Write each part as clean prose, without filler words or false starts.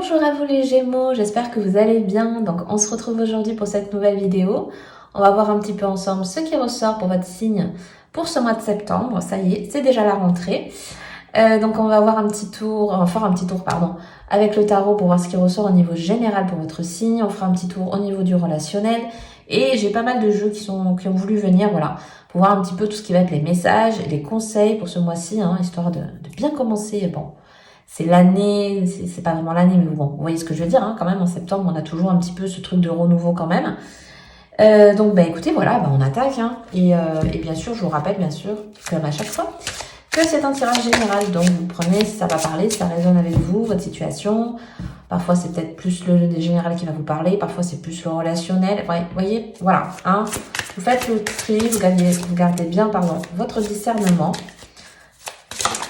Bonjour à vous les Gémeaux, j'espère que vous allez bien. Donc on se retrouve aujourd'hui pour cette nouvelle vidéo. On va voir un petit peu ensemble ce qui ressort pour votre signe pour ce mois de septembre. Ça y est, c'est déjà la rentrée. Donc on va voir un petit tour, on va faire un petit tour avec le tarot pour voir ce qui ressort au niveau général pour votre signe. On fera un petit tour au niveau du relationnel. Et j'ai pas mal de jeux qui ont voulu venir, voilà, pour voir un petit peu tout ce qui va être les messages, les conseils pour ce mois-ci, histoire de bien commencer. Bon, c'est l'année, c'est pas vraiment l'année, mais bon, vous voyez ce que je veux dire, quand même, en septembre, on a toujours un petit peu ce truc de renouveau quand même. Donc, écoutez, voilà, on attaque, et bien sûr, je vous rappelle, bien sûr, comme à chaque fois, que c'est un tirage général, donc vous prenez, si ça va parler, si ça résonne avec vous, votre situation. Parfois, c'est peut-être plus le général qui va vous parler, parfois, c'est plus le relationnel. Ouais, vous voyez, voilà, vous faites le tri, vous gardez bien, votre discernement.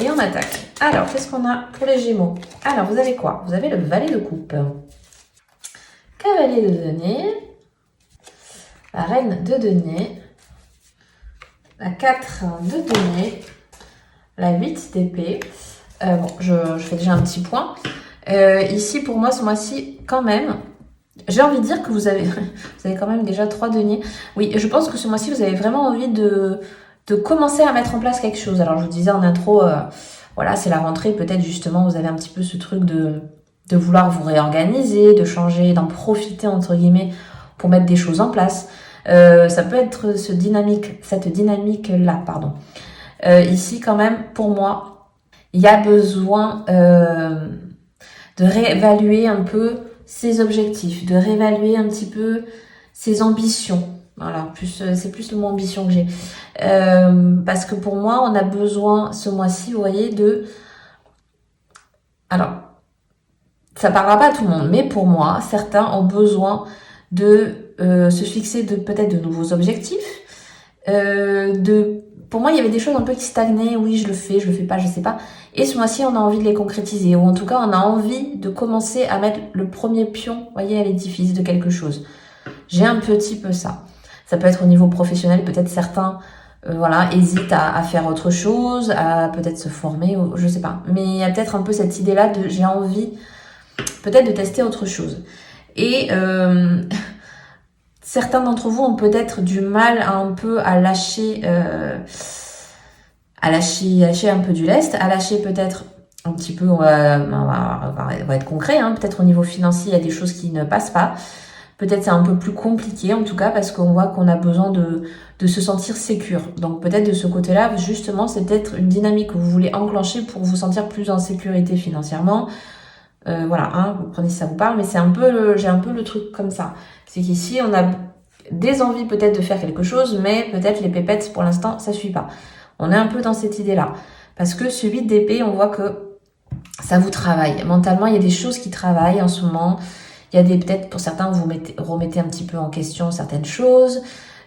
Et on attaque. Alors, qu'est-ce qu'on a pour les Gémeaux? Alors, vous avez quoi? Vous avez le valet de coupe, cavalier de denier, la reine de denier, la 4 de denier, la 8 d'épée. Bon, je fais déjà un petit point. Ici, pour moi, ce mois-ci, quand même, j'ai envie de dire que vous avez quand même déjà 3 deniers. Oui, je pense que ce mois-ci, vous avez vraiment envie de commencer à mettre en place quelque chose. Alors, je vous disais en intro, voilà, c'est la rentrée. Peut-être, justement, vous avez un petit peu ce truc de vouloir vous réorganiser, de changer, d'en profiter, entre guillemets, pour mettre des choses en place. Ça peut être cette dynamique-là, pardon. Ici, quand même, pour moi, il y a besoin de réévaluer un peu ses objectifs, de réévaluer un petit peu ses ambitions. Voilà, c'est plus le mot ambition que j'ai. Parce que pour moi, on a besoin ce mois-ci, vous voyez, alors, ça parlera pas à tout le monde, mais pour moi, certains ont besoin de se fixer peut-être de nouveaux objectifs. Pour moi, il y avait des choses un peu qui stagnaient. Oui, je le fais pas, je sais pas. Et ce mois-ci, on a envie de les concrétiser. Ou en tout cas, on a envie de commencer à mettre le premier pion, voyez, à l'édifice de quelque chose. J'ai un petit peu ça. Ça peut être au niveau professionnel. Peut-être certains, hésitent à faire autre chose, à peut-être se former, ou je sais pas. Mais il y a peut-être un peu cette idée-là de j'ai envie peut-être de tester autre chose. Et certains d'entre vous ont peut-être du mal à lâcher un peu du lest, à lâcher peut-être un petit peu, on va être concret, peut-être au niveau financier, il y a des choses qui ne passent pas. Peut-être c'est un peu plus compliqué en tout cas parce qu'on voit qu'on a besoin de se sentir sécure. Donc peut-être de ce côté-là, justement, c'est peut-être une dynamique que vous voulez enclencher pour vous sentir plus en sécurité financièrement. Vous prenez si ça vous parle, mais j'ai un peu le truc comme ça. C'est qu'ici, on a des envies peut-être de faire quelque chose, mais peut-être les pépettes, pour l'instant, ça suit pas. On est un peu dans cette idée-là. Parce que ce 8 d'épée, on voit que ça vous travaille. Mentalement, il y a des choses qui travaillent en ce moment. Il y a peut-être, pour certains, vous remettez un petit peu en question certaines choses.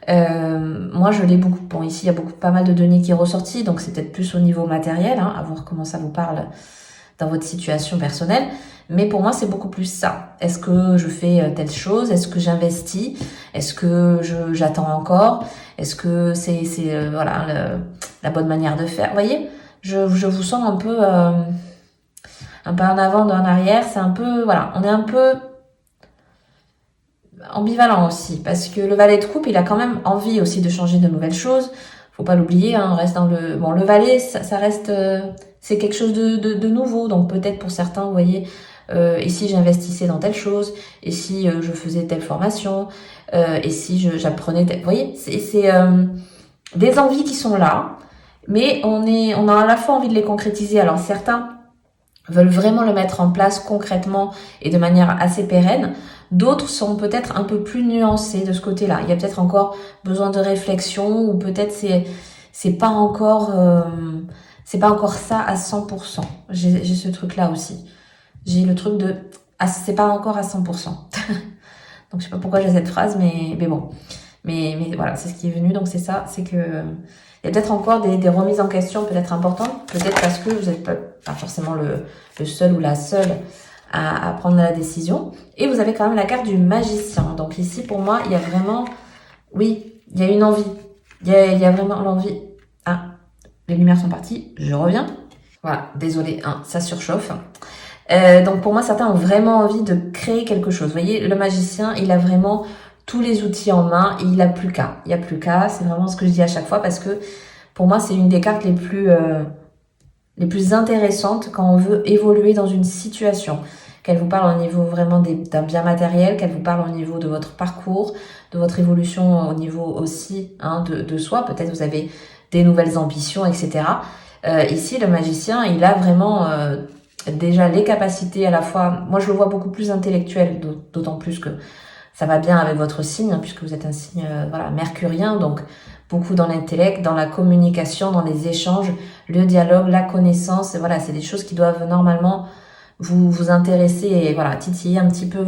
Moi, je l'ai beaucoup. Bon, ici, il y a pas mal de deniers qui est ressorti, donc c'est peut-être plus au niveau matériel, à voir comment ça vous parle dans votre situation personnelle. Mais pour moi, c'est beaucoup plus ça. Est-ce que je fais telle chose? Est-ce que j'investis? Est-ce que j'attends encore? Est-ce que c'est la bonne manière de faire? Vous voyez, je vous sens un peu en avant, en arrière. C'est un peu, on est un peu ambivalent aussi, parce que le valet de coupe, il a quand même envie aussi de changer de nouvelles choses. Faut pas l'oublier, on reste dans le valet, ça reste, c'est quelque chose de nouveau. Donc peut-être pour certains, vous voyez, et si j'investissais dans telle chose, et si je faisais telle formation, et si j'apprenais vous voyez, c'est des envies qui sont là, mais on a à la fois envie de les concrétiser. Alors certains veulent vraiment le mettre en place concrètement et de manière assez pérenne. D'autres sont peut-être un peu plus nuancés de ce côté-là. Il y a peut-être encore besoin de réflexion, ou peut-être c'est pas encore ça à 100%. J'ai ce truc-là aussi. J'ai le truc de c'est pas encore à 100%. Donc je sais pas pourquoi j'ai cette phrase, mais bon. Mais voilà, c'est ce qui est venu. Donc c'est ça, c'est que il y a peut-être encore des remises en question peut-être importantes, peut-être parce que vous n'êtes pas forcément le seul ou la seule à prendre la décision. Et vous avez quand même la carte du magicien. Donc ici, pour moi, il y a vraiment, oui, il y a une envie. Il y a vraiment l'envie. Ah, les lumières sont parties, je reviens. Voilà, désolé, ça surchauffe. Donc pour moi, certains ont vraiment envie de créer quelque chose. Vous voyez, le magicien, il a vraiment tous les outils en main et il a plus qu'à. Il n'y a plus qu'à, c'est vraiment ce que je dis à chaque fois parce que pour moi, c'est une des cartes les plus intéressantes quand on veut évoluer dans une situation. Qu'elle vous parle au niveau vraiment d'un bien matériel, qu'elle vous parle au niveau de votre parcours, de votre évolution au niveau aussi de soi. Peut-être vous avez des nouvelles ambitions, etc. Ici, le magicien, il a vraiment déjà les capacités à la fois... Moi, je le vois beaucoup plus intellectuel, d'autant plus que ça va bien avec votre signe, puisque vous êtes un signe mercurien, donc beaucoup dans l'intellect, dans la communication, dans les échanges, le dialogue, la connaissance. Voilà, c'est des choses qui doivent normalement vous intéresser et voilà, titiller un petit peu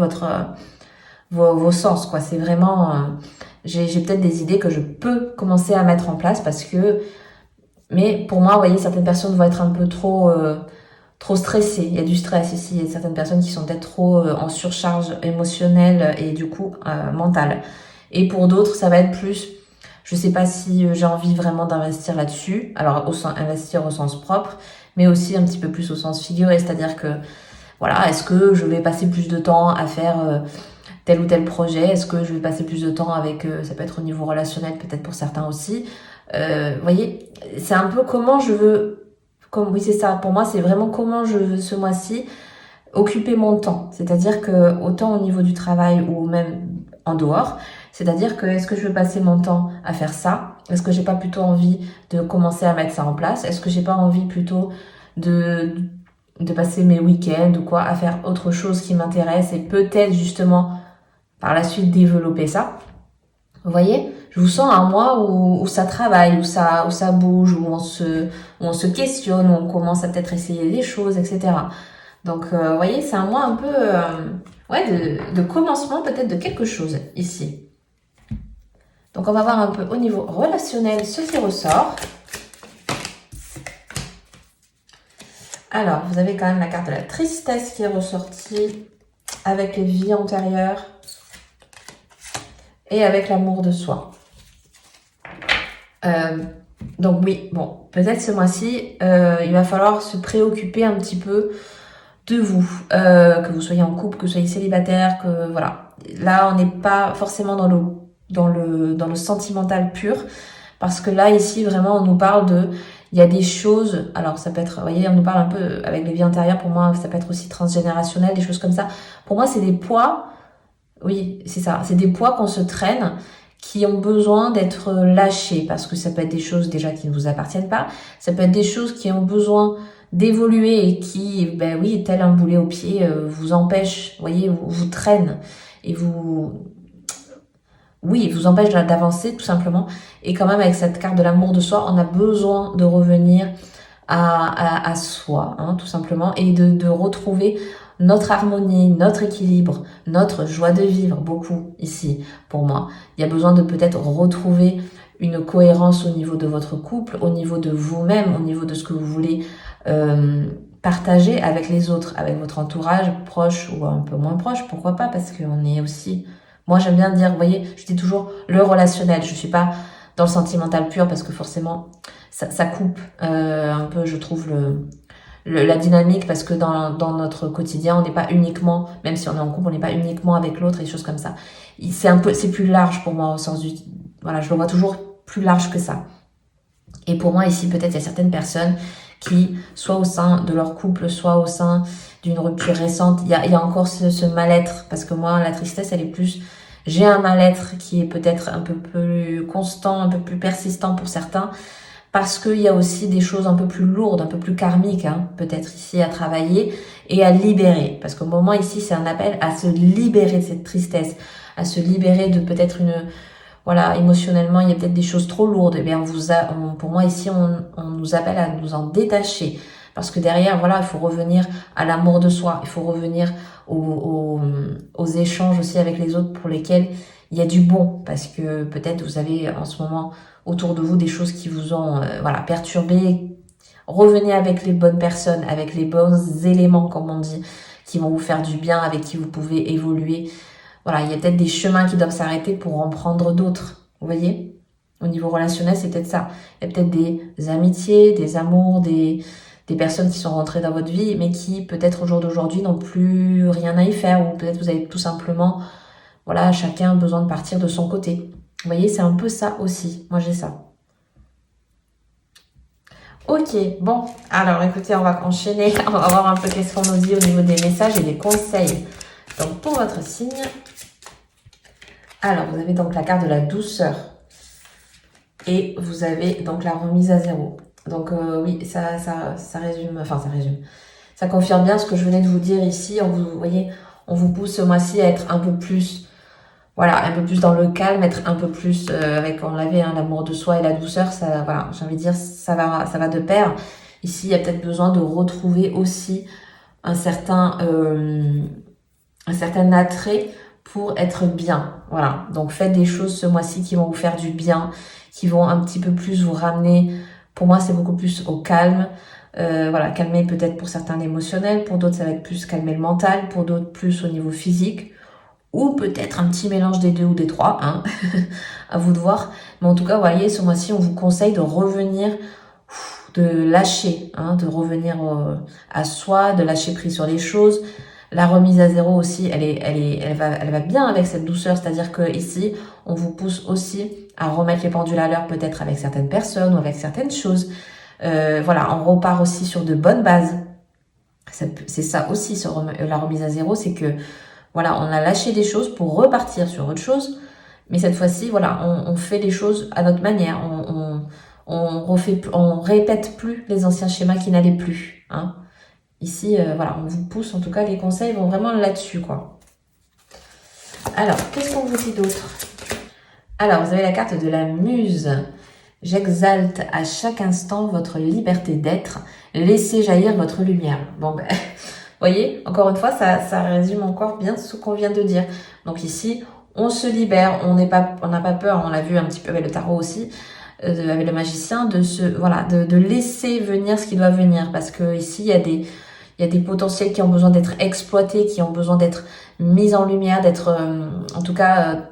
vos sens, quoi. C'est vraiment... j'ai peut-être des idées que je peux commencer à mettre en place parce que... Mais pour moi, vous voyez, certaines personnes vont être un peu trop stressées. Il y a du stress ici. Il y a certaines personnes qui sont peut-être trop en surcharge émotionnelle et du coup mentale. Et pour d'autres, ça va être plus... Je sais pas si j'ai envie vraiment d'investir là-dessus. Alors, investir au sens propre, mais aussi un petit peu plus au sens figuré. C'est-à-dire que, voilà, est-ce que je vais passer plus de temps à faire tel ou tel projet? Est-ce que je vais passer plus de temps avec... ça peut être au niveau relationnel, peut-être pour certains aussi. Vous voyez, c'est un peu comment je veux... oui, c'est ça. Pour moi, c'est vraiment comment je veux ce mois-ci occuper mon temps. C'est-à-dire que autant au niveau du travail ou même en dehors, c'est-à-dire que est-ce que je veux passer mon temps à faire ça? Est-ce que j'ai pas plutôt envie de commencer à mettre ça en place? Est-ce que j'ai pas envie plutôt de, de passer mes week-ends ou quoi à faire autre chose qui m'intéresse et peut-être justement par la suite développer ça? Vous voyez, je vous sens un mois où ça travaille, où ça bouge, où on se questionne, où on commence à peut-être essayer des choses, etc. Donc, vous voyez, c'est un mois un peu de commencement peut-être de quelque chose ici. Donc, on va voir un peu au niveau relationnel ce qui ressort. Alors, vous avez quand même la carte de la tristesse qui est ressortie avec les vies antérieures et avec l'amour de soi. Donc oui, bon, peut-être ce mois-ci, il va falloir se préoccuper un petit peu de vous, que vous soyez en couple, que vous soyez célibataire, que voilà. Là, on n'est pas forcément dans le sentimental pur, parce que là, ici, vraiment, on nous parle il y a des choses, alors ça peut être, vous voyez, on nous parle un peu avec les vies antérieures, pour moi, ça peut être aussi transgénérationnel, des choses comme ça. Pour moi, c'est des poids, oui, c'est ça, c'est des poids qu'on se traîne, qui ont besoin d'être lâchés, parce que ça peut être des choses déjà qui ne vous appartiennent pas, ça peut être des choses qui ont besoin d'évoluer et qui, ben oui, tel un boulet au pied, vous empêche, vous voyez, vous traîne et vous empêche d'avancer tout simplement. Et quand même avec cette carte de l'amour de soi, on a besoin de revenir à soi, tout simplement, et de retrouver notre harmonie, notre équilibre, notre joie de vivre, beaucoup ici pour moi. Il y a besoin de peut-être retrouver une cohérence au niveau de votre couple, au niveau de vous-même, au niveau de ce que vous voulez partager avec les autres, avec votre entourage proche ou un peu moins proche, pourquoi pas, parce qu'on est aussi... Moi, j'aime bien dire, vous voyez, je dis toujours le relationnel. Je suis pas dans le sentimental pur parce que forcément, ça coupe un peu, je trouve, la dynamique parce que dans notre quotidien, on n'est pas uniquement, même si on est en couple, on n'est pas uniquement avec l'autre et des choses comme ça. C'est plus large pour moi au sens du... Voilà, je le vois toujours plus large que ça. Et pour moi, ici, peut-être, il y a certaines personnes qui, soit au sein de leur couple, soit au sein d'une rupture récente, il y a encore ce mal-être. Parce que moi, la tristesse, elle est plus... J'ai un mal-être qui est peut-être un peu plus constant, un peu plus persistant pour certains, parce qu'il y a aussi des choses un peu plus lourdes, un peu plus karmiques, peut-être ici à travailler et à libérer. Parce qu'au moment ici, c'est un appel à se libérer de cette tristesse, à se libérer de peut-être voilà, émotionnellement, il y a peut-être des choses trop lourdes. Eh bien, pour moi ici, on nous appelle à nous en détacher. Parce que derrière, voilà, il faut revenir à l'amour de soi. Il faut revenir aux échanges aussi avec les autres pour lesquels il y a du bon. Parce que peut-être vous avez en ce moment autour de vous des choses qui vous ont perturbé. Revenez avec les bonnes personnes, avec les bons éléments, comme on dit, qui vont vous faire du bien, avec qui vous pouvez évoluer. Voilà, il y a peut-être des chemins qui doivent s'arrêter pour en prendre d'autres. Vous voyez? Au niveau relationnel, c'est peut-être ça. Il y a peut-être des amitiés, des amours, des des personnes qui sont rentrées dans votre vie, mais qui peut-être au jour d'aujourd'hui n'ont plus rien à y faire, ou peut-être vous avez tout simplement, voilà, chacun a besoin de partir de son côté. Vous voyez, c'est un peu ça aussi. Moi, j'ai ça. Ok, bon, alors écoutez, on va enchaîner, on va voir un peu qu'est-ce qu'on nous dit au niveau des messages et des conseils. Donc, pour votre signe, alors vous avez donc la carte de la douceur et vous avez donc la remise à zéro. Donc oui, ça résume, enfin ça résume. Ça confirme bien ce que je venais de vous dire ici. Vous voyez, on vous pousse ce mois-ci à être un peu plus, voilà, un peu plus dans le calme, être un peu plus avec, on l'avait, hein, l'amour de soi et la douceur. Ça, voilà, j'ai envie de dire, ça va de pair. Ici, il y a peut-être besoin de retrouver aussi un certain attrait pour être bien. Voilà. Donc faites des choses ce mois-ci qui vont vous faire du bien, qui vont un petit peu plus vous ramener. Pour moi, c'est beaucoup plus au calme. Voilà, calmer peut-être pour certains l'émotionnel, pour d'autres ça va être plus calmer le mental, pour d'autres plus au niveau physique, ou peut-être un petit mélange des deux ou des trois, hein. À vous de voir. Mais en tout cas, vous voyez, ce mois-ci, on vous conseille de revenir, de lâcher, hein, de revenir à soi, de lâcher prise sur les choses. La remise à zéro aussi, elle va bien avec cette douceur, c'est-à-dire que ici, on vous pousse aussi à remettre les pendules à l'heure, peut-être avec certaines personnes ou avec certaines choses. Voilà, on repart aussi sur de bonnes bases. C'est ça aussi, la remise à zéro, c'est que voilà, on a lâché des choses pour repartir sur autre chose. Mais cette fois-ci, voilà, on fait les choses à notre manière. On répète plus les anciens schémas qui n'allaient plus, hein. Ici, voilà, on vous pousse, en tout cas, les conseils vont vraiment là-dessus, quoi. Alors, qu'est-ce qu'on vous dit d'autre? Alors, vous avez la carte de la muse. J'exalte à chaque instant votre liberté d'être. Laissez jaillir votre lumière. Bon, ben, voyez, encore une fois, ça résume encore bien ce qu'on vient de dire. Donc ici, on se libère, on n'a pas peur, on l'a vu un petit peu avec le tarot aussi, avec le magicien, de laisser venir ce qui doit venir. Parce que ici, il y a des potentiels qui ont besoin d'être exploités, qui ont besoin d'être mis en lumière, d'être, en tout cas,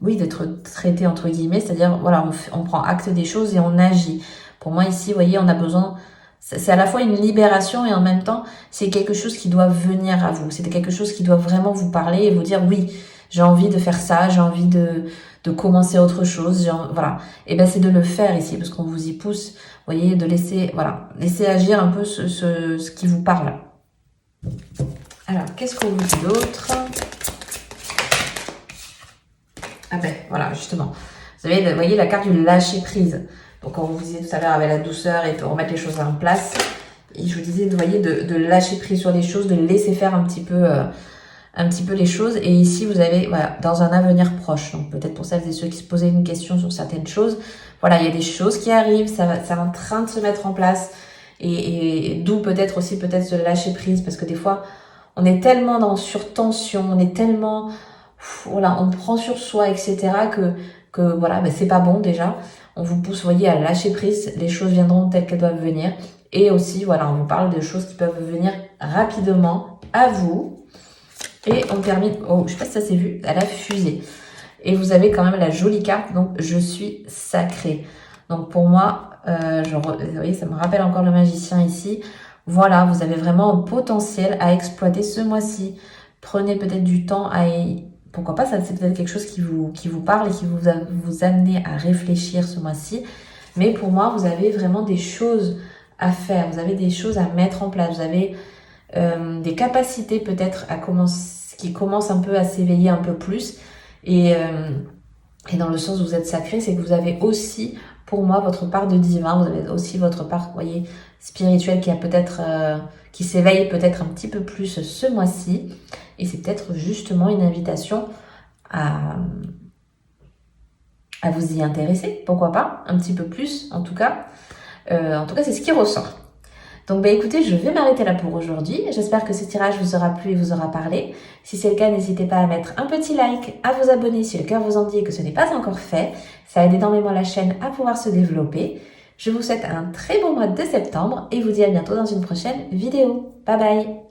oui, d'être traités entre guillemets. C'est-à-dire, voilà, on prend acte des choses et on agit. Pour moi, ici, vous voyez, on a besoin, c'est à la fois une libération et en même temps, c'est quelque chose qui doit venir à vous. C'est quelque chose qui doit vraiment vous parler et vous dire, oui, j'ai envie de faire ça, j'ai envie de commencer autre chose. Voilà. Et ben, c'est de le faire ici parce qu'on vous y pousse. Vous voyez, de laisser, voilà, laisser agir un peu ce qui vous parle. Alors, qu'est-ce qu'on vous dit d'autre? Ah ben, voilà, justement. Vous voyez la carte du lâcher prise. Donc, on vous disait tout à l'heure avec la douceur et de remettre les choses en place. Et je vous disais, vous voyez, de lâcher prise sur les choses, de laisser faire un petit peu les choses. Et ici, vous avez, voilà, dans un avenir proche. Donc, peut-être pour celles et ceux qui se posaient une question sur certaines choses. Voilà, il y a des choses qui arrivent, ça est en train de se mettre en place. Et d'où peut-être aussi, peut-être se lâcher prise. Parce que des fois, on est tellement sur tension, on est tellement, voilà, on prend sur soi, etc. que voilà, ben c'est pas bon déjà. On vous pousse, vous voyez, à lâcher prise. Les choses viendront telles qu'elles doivent venir. Et aussi, voilà, on vous parle de choses qui peuvent venir rapidement à vous. Et on termine, oh, je sais pas si ça s'est vu, elle a fusé. Et vous avez quand même la jolie carte, donc je suis sacrée. Donc pour moi, vous voyez, ça me rappelle encore le magicien ici. Voilà, vous avez vraiment un potentiel à exploiter ce mois-ci. Prenez peut-être du temps pourquoi pas, ça c'est peut-être quelque chose qui vous parle et qui vous amener à réfléchir ce mois-ci. Mais pour moi, vous avez vraiment des choses à faire, vous avez des choses à mettre en place, vous avez des capacités peut-être qui commencent un peu à s'éveiller un peu plus. Et dans le sens où vous êtes sacré, c'est que vous avez aussi, pour moi, votre part de divin, vous avez aussi votre part, vous voyez, spirituelle qui s'éveille peut-être un petit peu plus ce mois-ci. Et c'est peut-être justement une invitation à vous y intéresser, pourquoi pas, un petit peu plus en tout cas. C'est ce qui ressort. Donc écoutez, je vais m'arrêter là pour aujourd'hui. J'espère que ce tirage vous aura plu et vous aura parlé. Si c'est le cas, n'hésitez pas à mettre un petit like, à vous abonner si le cœur vous en dit et que ce n'est pas encore fait. Ça aide énormément la chaîne à pouvoir se développer. Je vous souhaite un très beau mois de septembre et vous dis à bientôt dans une prochaine vidéo. Bye bye!